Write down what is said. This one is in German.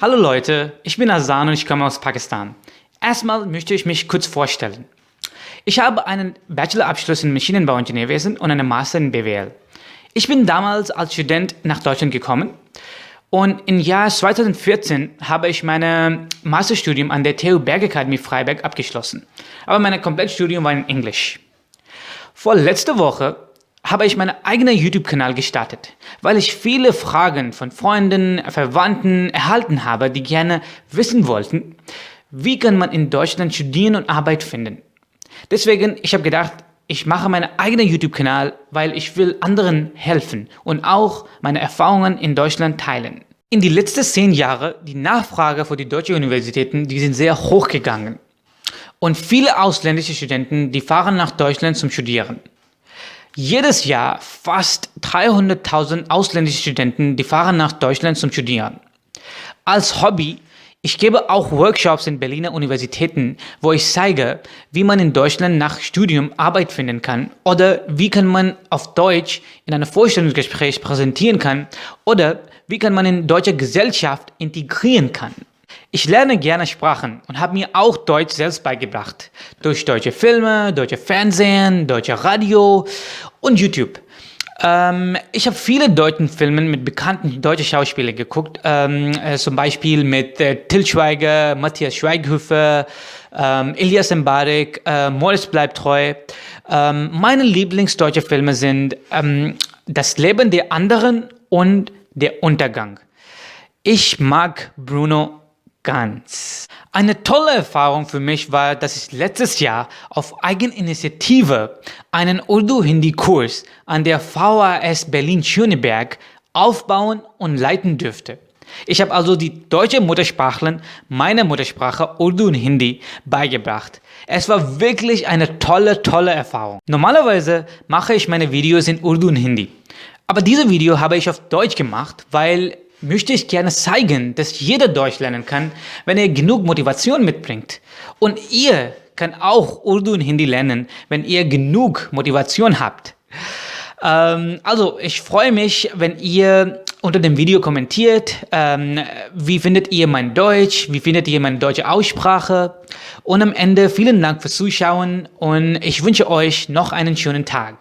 Hallo Leute, ich bin Azan und ich komme aus Pakistan. Erstmal möchte ich mich kurz vorstellen. Ich habe einen Bachelorabschluss in Maschinenbauingenieurwesen und einen Master in BWL. Ich bin damals als Student nach Deutschland gekommen und im Jahr 2014 habe ich mein Masterstudium an der TU Bergakademie Freiberg abgeschlossen. Aber mein Komplettstudium war in Englisch. Letzte Woche habe ich meinen eigenen YouTube-Kanal gestartet, weil ich viele Fragen von Freunden, Verwandten erhalten habe, die gerne wissen wollten, wie kann man in Deutschland studieren und Arbeit finden. Deswegen, ich habe gedacht, ich mache meinen eigenen YouTube-Kanal, weil ich will anderen helfen und auch meine Erfahrungen in Deutschland teilen. In die letzten 10 Jahre, die Nachfrage für die deutschen Universitäten, die sind sehr hoch gegangen. Und viele ausländische Studenten, die fahren nach Deutschland zum Studieren. Jedes Jahr fast 300.000 ausländische Studenten, die fahren nach Deutschland zum Studieren. Als Hobby, ich gebe auch Workshops in Berliner Universitäten, wo ich zeige, wie man in Deutschland nach Studium Arbeit finden kann oder wie kann man auf Deutsch in einem Vorstellungsgespräch präsentieren kann oder wie kann man in deutscher Gesellschaft integrieren kann. Ich lerne gerne Sprachen und habe mir auch Deutsch selbst beigebracht. Durch deutsche Filme, deutsche Fernsehen, deutsche Radio und YouTube. Ich habe viele deutsche Filme mit bekannten deutschen Schauspielern geguckt. Zum Beispiel mit Til Schweiger, Matthias Schweighöfer, Elias Mbarek, Moritz bleibt treu. Meine Lieblingsdeutsche Filme sind Das Leben der anderen und Der Untergang. Ich mag Bruno ganz. Eine tolle Erfahrung für mich war, dass ich letztes Jahr auf Eigeninitiative einen Urdu-Hindi-Kurs an der VHS Berlin-Schöneberg aufbauen und leiten dürfte. Ich habe also die deutsche Muttersprachlerin meiner Muttersprache Urdu und Hindi beigebracht. Es war wirklich eine tolle Erfahrung. Normalerweise mache ich meine Videos in Urdu und Hindi. Aber dieses Video habe ich auf Deutsch gemacht, weil möchte ich gerne zeigen, dass jeder Deutsch lernen kann, wenn er genug Motivation mitbringt. Und ihr könnt auch Urdu und Hindi lernen, wenn ihr genug Motivation habt. Also, ich freue mich, wenn ihr unter dem Video kommentiert, wie findet ihr mein Deutsch, wie findet ihr meine deutsche Aussprache. Und am Ende vielen Dank fürs Zuschauen und ich wünsche euch noch einen schönen Tag.